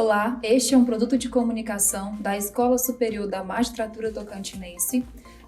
Olá, este é um produto de comunicação da Escola Superior da Magistratura Tocantinense,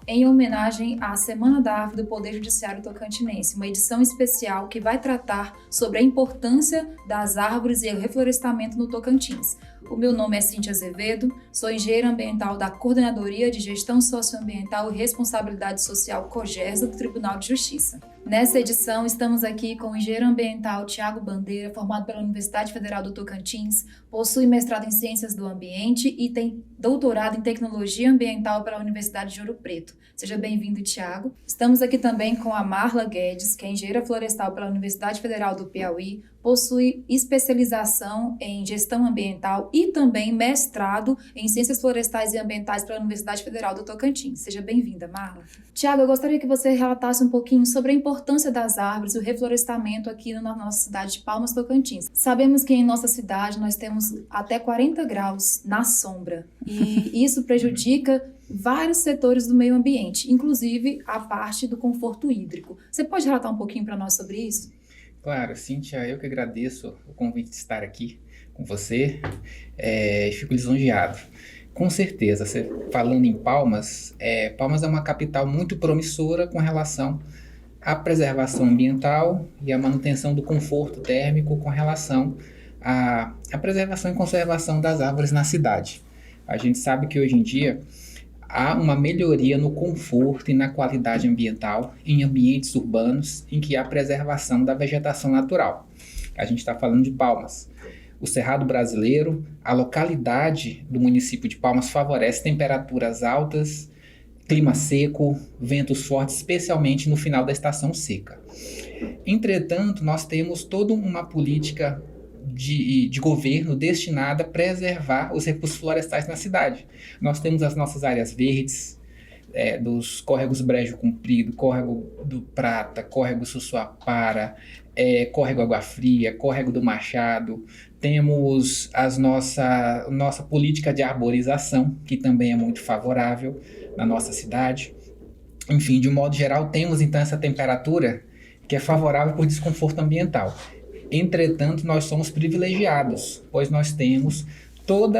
em homenagem à Semana da Árvore do Poder Judiciário Tocantinense, uma edição especial que vai tratar sobre a importância das árvores e o reflorestamento no Tocantins. O meu nome é Cíntia Azevedo, sou engenheira ambiental da Coordenadoria de Gestão Socioambiental e Responsabilidade Social COGERSA do Tribunal de Justiça. Nessa edição, estamos aqui com o engenheiro ambiental Thiago Bandeira, formado pela Universidade Federal do Tocantins, possui mestrado em Ciências do Ambiente e tem doutorado em Tecnologia Ambiental pela Universidade de Ouro Preto. Seja bem-vindo, Thiago. Estamos aqui também com a Marla Guedes, que é engenheira florestal pela Universidade Federal do Piauí, possui especialização em gestão ambiental e também mestrado em ciências florestais e ambientais pela Universidade Federal do Tocantins. Seja bem-vinda, Marla. Tiago, eu gostaria que você relatasse um pouquinho sobre a importância das árvores e o reflorestamento aqui na nossa cidade de Palmas, Tocantins. Sabemos que em nossa cidade nós temos até 40 graus na sombra e isso prejudica vários setores do meio ambiente, inclusive a parte do conforto hídrico. Você pode relatar um pouquinho para nós sobre isso? Claro, Cíntia, eu que agradeço o convite de estar aqui com você, fico lisonjeado. Com certeza, você falando em Palmas, Palmas é uma capital muito promissora com relação à preservação ambiental e à manutenção do conforto térmico com relação à preservação e conservação das árvores na cidade. A gente sabe que hoje em dia há uma melhoria no conforto e na qualidade ambiental em ambientes urbanos em que há preservação da vegetação natural. A gente está falando de Palmas. O Cerrado Brasileiro, a localidade do município de Palmas favorece temperaturas altas, clima seco, ventos fortes, especialmente no final da estação seca. Entretanto, nós temos toda uma política de governo destinada a preservar os recursos florestais na cidade. Nós temos as nossas áreas verdes, dos córregos Brejo Comprido, córrego do Prata, córrego Sussuapara, córrego Água Fria, córrego do Machado. Temos nossa política de arborização, que também é muito favorável na nossa cidade. Enfim, de um modo geral, temos então essa temperatura que é favorável por desconforto ambiental. Entretanto, nós somos privilegiados, pois nós temos todo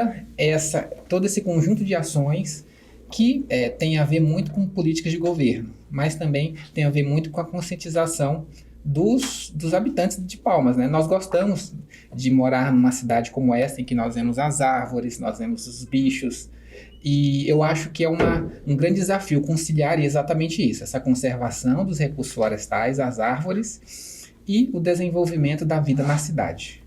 esse conjunto de ações que tem a ver muito com políticas de governo, mas também tem a ver muito com a conscientização dos habitantes de Palmas, né? Nós gostamos de morar numa cidade como essa, em que nós vemos as árvores, nós vemos os bichos, e eu acho que é um grande desafio conciliar exatamente isso, essa conservação dos recursos florestais, as árvores, e o desenvolvimento da vida na cidade.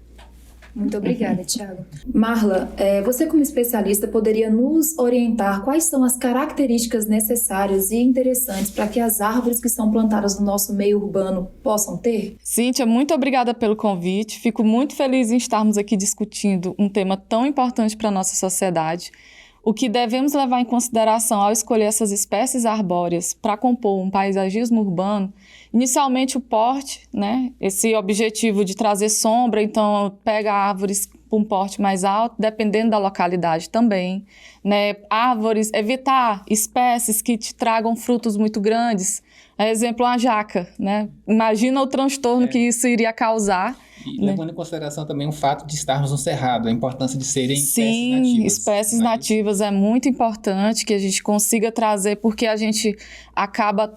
Muito obrigada, Thiago. Marla, você como especialista poderia nos orientar quais são as características necessárias e interessantes para que as árvores que são plantadas no nosso meio urbano possam ter? Cíntia, muito obrigada pelo convite. Fico muito feliz em estarmos aqui discutindo um tema tão importante para a nossa sociedade. O que devemos levar em consideração ao escolher essas espécies arbóreas para compor um paisagismo urbano, inicialmente o porte, né? Esse objetivo de trazer sombra, então pega árvores com um porte mais alto, dependendo da localidade também, né? Árvores, evitar espécies que te tragam frutos muito grandes, exemplo, a jaca, né? Imagina o transtorno que isso iria causar. E levando em consideração também o fato de estarmos no Cerrado, a importância de serem espécies nativas. Sim, espécies nativas é muito importante que a gente consiga trazer, porque a gente acaba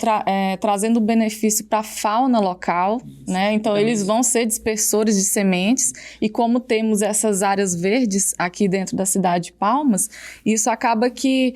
trazendo benefício para a fauna local, né? Então, eles vão ser dispersores de sementes, e como temos essas áreas verdes aqui dentro da cidade de Palmas, isso acaba que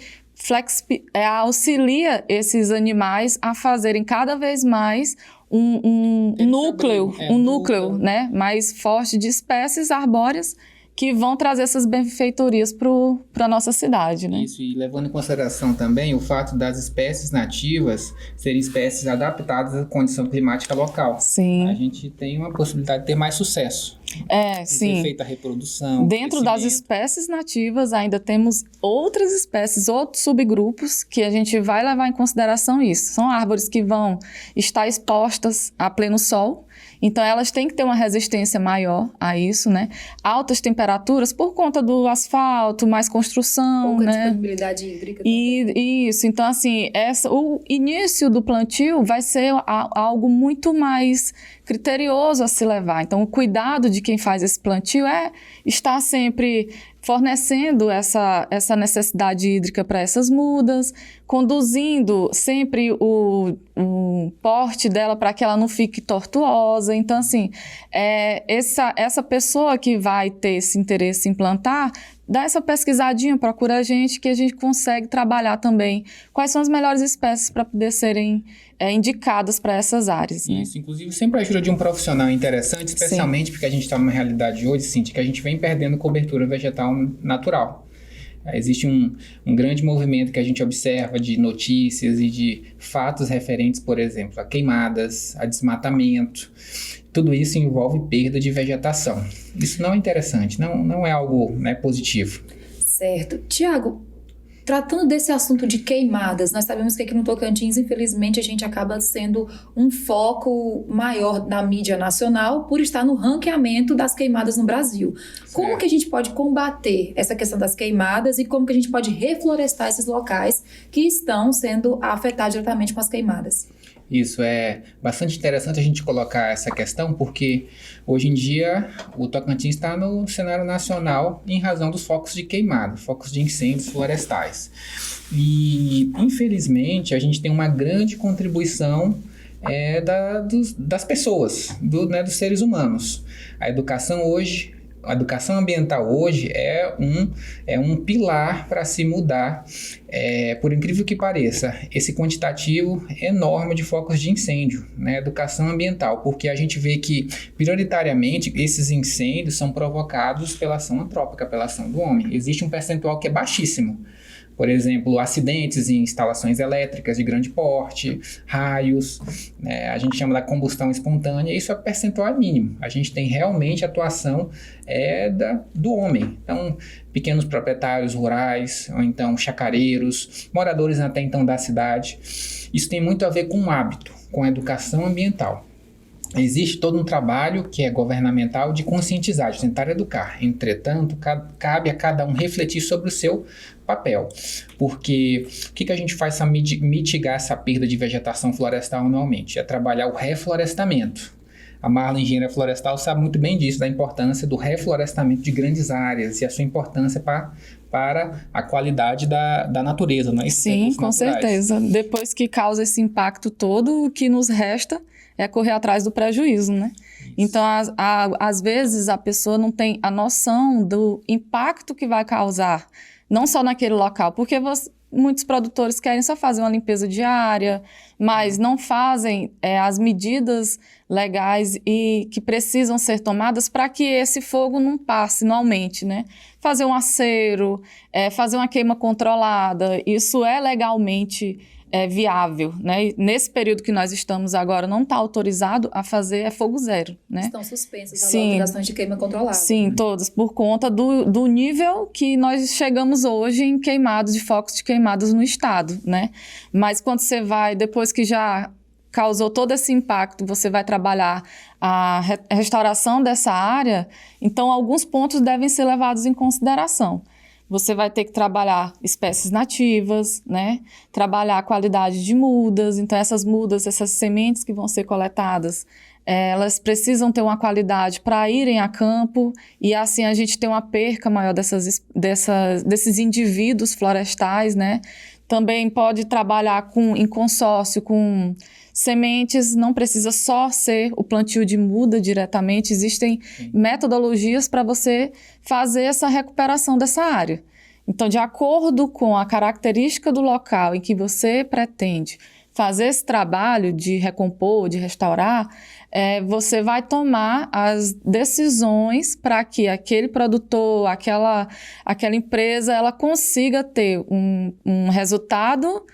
auxilia esses animais a fazerem cada vez mais um núcleo, né, mais forte de espécies arbóreas que vão trazer essas benfeitorias para a nossa cidade, né? Isso, e levando em consideração também o fato das espécies nativas serem espécies adaptadas à condição climática local. Sim. A gente tem uma possibilidade de ter mais sucesso. Sim. Ter feito a reprodução. Dentro das espécies nativas ainda temos outras espécies, outros subgrupos que a gente vai levar em consideração isso. São árvores que vão estar expostas a pleno sol, então elas têm que ter uma resistência maior a isso, né? Altas temperaturas por conta do asfalto, mais construção, pouca né? Disponibilidade hídrica também. Isso, então assim, o início do plantio vai ser algo muito mais criterioso a se levar. Então o cuidado de quem faz esse plantio é estar sempre fornecendo essa necessidade hídrica para essas mudas, conduzindo sempre o porte dela para que ela não fique tortuosa. Então, assim, essa pessoa que vai ter esse interesse em plantar, dá essa pesquisadinha, procura a gente, que a gente consegue trabalhar também quais são as melhores espécies para poder serem indicadas para essas áreas. Né? Isso, inclusive sempre a ajuda de um profissional interessante, especialmente porque a gente está numa realidade hoje, Cíntia, que a gente vem perdendo cobertura vegetal natural. Existe um grande movimento que a gente observa de notícias e de fatos referentes, por exemplo, a queimadas, a desmatamento. Tudo isso envolve perda de vegetação. Isso não é interessante, não é algo, né, positivo. Certo. Tiago, tratando desse assunto de queimadas, nós sabemos que aqui no Tocantins, infelizmente, a gente acaba sendo um foco maior na mídia nacional por estar no ranqueamento das queimadas no Brasil. Certo. Como que a gente pode combater essa questão das queimadas e como que a gente pode reflorestar esses locais que estão sendo afetados diretamente com as queimadas? Isso é bastante interessante a gente colocar essa questão, porque hoje em dia o Tocantins está no cenário nacional em razão dos focos de queimada, focos de incêndios florestais. E, infelizmente, a gente tem uma grande contribuição das pessoas, dos seres humanos. A educação ambiental hoje é um pilar para se mudar, por incrível que pareça, esse quantitativo enorme de focos de incêndio na educação ambiental, porque a gente vê que, prioritariamente, esses incêndios são provocados pela ação antrópica, pela ação do homem. Existe um percentual que é baixíssimo. Por exemplo, acidentes em instalações elétricas de grande porte, raios, a gente chama da combustão espontânea, isso é percentual mínimo. A gente tem realmente atuação do homem. Então, pequenos proprietários rurais, ou então chacareiros, moradores até então da cidade. Isso tem muito a ver com o hábito, com a educação ambiental. Existe todo um trabalho que é governamental de conscientizar, de tentar educar. Entretanto, cabe a cada um refletir sobre o seu papel. Porque o que a gente faz para mitigar essa perda de vegetação florestal anualmente? É trabalhar o reflorestamento. A Marla, engenheira florestal, sabe muito bem disso, da importância do reflorestamento de grandes áreas e a sua importância para a qualidade da natureza. Não é? Sim, com certeza. Depois que causa esse impacto todo, o que nos resta é correr atrás do prejuízo, né? Isso. Então, às vezes, a pessoa não tem a noção do impacto que vai causar, não só naquele local, porque muitos produtores querem só fazer uma limpeza diária, mas não fazem as medidas legais e que precisam ser tomadas para que esse fogo não passe, não aumente, né? Fazer um acero, fazer uma queima controlada, isso é legalmente viável, né? Nesse período que nós estamos agora, não está autorizado a fazer fogo zero, né? Estão suspensas as operações de queima controlada. Sim, todas, por conta do nível que nós chegamos hoje em queimados, de focos de queimadas no estado, né? Mas quando você vai, depois que já causou todo esse impacto, você vai trabalhar a restauração dessa área, então alguns pontos devem ser levados em consideração. Você vai ter que trabalhar espécies nativas, né? Trabalhar a qualidade de mudas. Então, essas mudas, essas sementes que vão ser coletadas, elas precisam ter uma qualidade para irem a campo e, assim, a gente tem uma perca maior desses indivíduos florestais, né? Também pode trabalhar em consórcio com sementes, não precisa só ser o plantio de muda diretamente, existem metodologias para você fazer essa recuperação dessa área. Então, de acordo com a característica do local em que você pretende fazer esse trabalho de recompor, de restaurar, você vai tomar as decisões para que aquele produtor, aquela empresa, ela consiga ter um resultado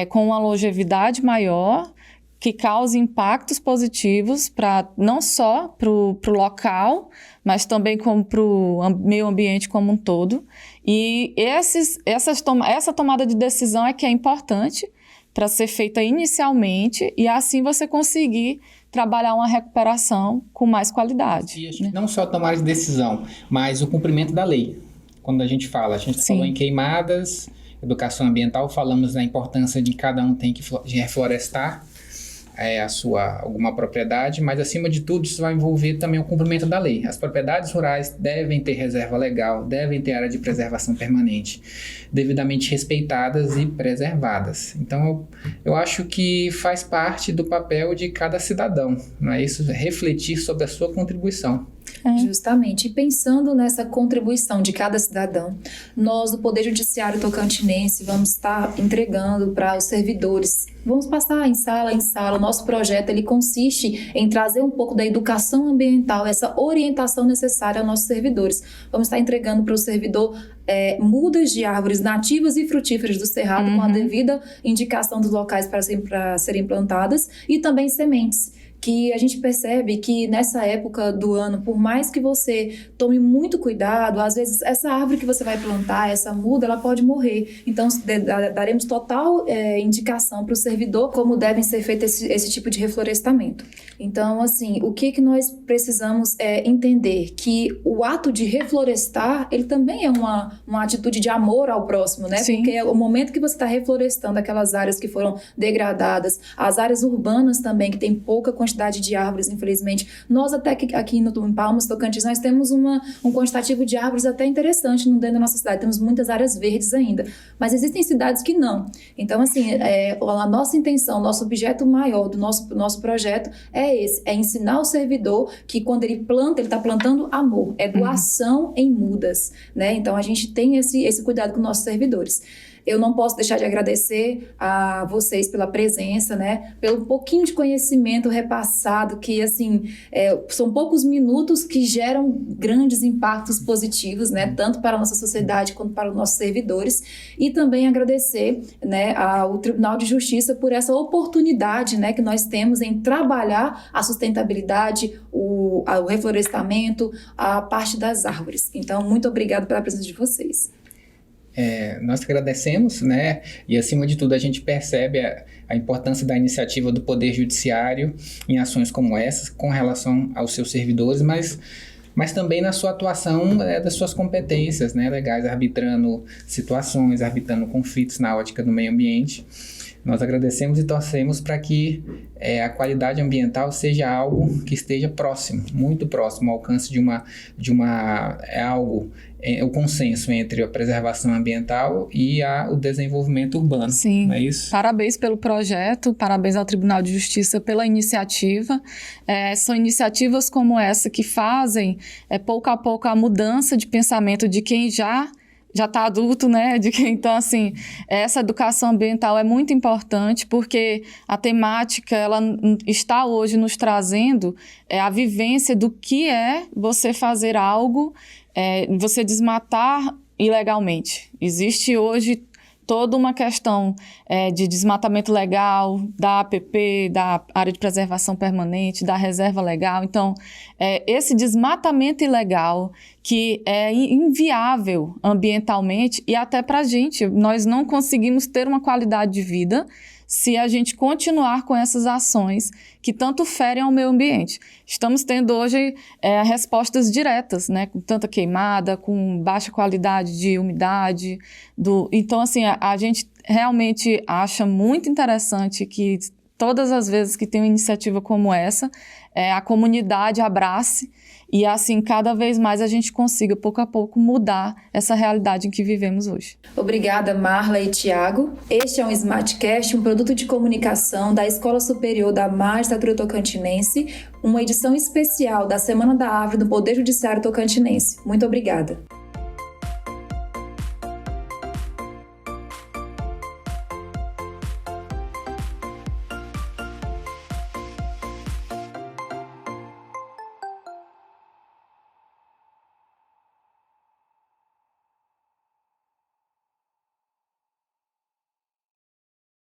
com uma longevidade maior, que cause impactos positivos não só para o local, mas também para o meio ambiente como um todo. E essa tomada de decisão é que é importante para ser feita inicialmente e assim você conseguir trabalhar uma recuperação com mais qualidade. E acho que não só tomar de decisão, mas o cumprimento da lei. Quando a gente falou em queimadas, educação ambiental, falamos da importância de cada um tem que reflorestar. alguma propriedade, mas acima de tudo isso vai envolver também o cumprimento da lei. As propriedades rurais devem ter reserva legal, devem ter área de preservação permanente, devidamente respeitadas e preservadas. Então eu acho que faz parte do papel de cada cidadão, não é isso? Refletir sobre a sua contribuição. Justamente, e pensando nessa contribuição de cada cidadão, nós do Poder Judiciário Tocantinense vamos estar entregando para os servidores, vamos passar em sala em sala. O nosso projeto ele consiste em trazer um pouco da educação ambiental, essa orientação necessária aos nossos servidores. Vamos estar entregando para o servidor mudas de árvores nativas e frutíferas do Cerrado, com a devida indicação dos locais para serem plantadas, e também sementes, que a gente percebe que nessa época do ano, por mais que você tome muito cuidado, às vezes essa árvore que você vai plantar, essa muda, ela pode morrer. Então, daremos total indicação para o servidor como devem ser feitos esse tipo de reflorestamento. Então, assim, o que nós precisamos entender? Que o ato de reflorestar, ele também é uma atitude de amor ao próximo, né? Sim. Porque o momento que você está reflorestando aquelas áreas que foram degradadas, as áreas urbanas também, que tem pouca quantidade de árvores, infelizmente. Nós até que aqui em Palmas, Tocantins, nós temos um quantitativo de árvores até interessante dentro da nossa cidade. Temos muitas áreas verdes ainda, mas existem cidades que não. Então, assim, a nossa intenção, nosso objeto maior do nosso projeto é esse, é ensinar o servidor que quando ele planta, ele está plantando amor, é doação em mudas, né? Então, a gente tem esse cuidado com nossos servidores. Eu não posso deixar de agradecer a vocês pela presença, né? Pelo pouquinho de conhecimento repassado, que, assim, são poucos minutos que geram grandes impactos positivos, né? Tanto para a nossa sociedade quanto para os nossos servidores. E também agradecer, né, ao Tribunal de Justiça por essa oportunidade, né, que nós temos em trabalhar a sustentabilidade, o reflorestamento, a parte das árvores. Então, muito obrigada pela presença de vocês. Nós que agradecemos, né? E acima de tudo a gente percebe a importância da iniciativa do Poder Judiciário em ações como essas, com relação aos seus servidores, mas também na sua atuação das suas competências, né, legais, arbitrando situações, arbitrando conflitos na ótica do meio ambiente. Nós agradecemos e torcemos para que a qualidade ambiental seja algo que esteja próximo, muito próximo ao alcance o consenso entre a preservação ambiental e o desenvolvimento urbano. Sim, não é isso? Parabéns pelo projeto, parabéns ao Tribunal de Justiça pela iniciativa. São iniciativas como essa que fazem, pouco a pouco, a mudança de pensamento de quem já está adulto, né? Então, assim, essa educação ambiental é muito importante porque a temática, ela está hoje nos trazendo a vivência do que é você fazer algo, você desmatar ilegalmente. Existe hoje toda uma questão de desmatamento legal, da APP, da área de preservação permanente, da reserva legal. Então, esse desmatamento ilegal que é inviável ambientalmente e até para a gente, nós não conseguimos ter uma qualidade de vida se a gente continuar com essas ações que tanto ferem ao meio ambiente. Estamos tendo hoje respostas diretas, né, com tanta queimada, com baixa qualidade de umidade. Então, assim, a gente realmente acha muito interessante que todas as vezes que tem uma iniciativa como essa, a comunidade abrace e, assim, cada vez mais a gente consiga, pouco a pouco, mudar essa realidade em que vivemos hoje. Obrigada, Marla e Tiago. Este é um Smartcast, um produto de comunicação da Escola Superior da Magistratura Tocantinense, uma edição especial da Semana da Árvore do Poder Judiciário Tocantinense. Muito obrigada.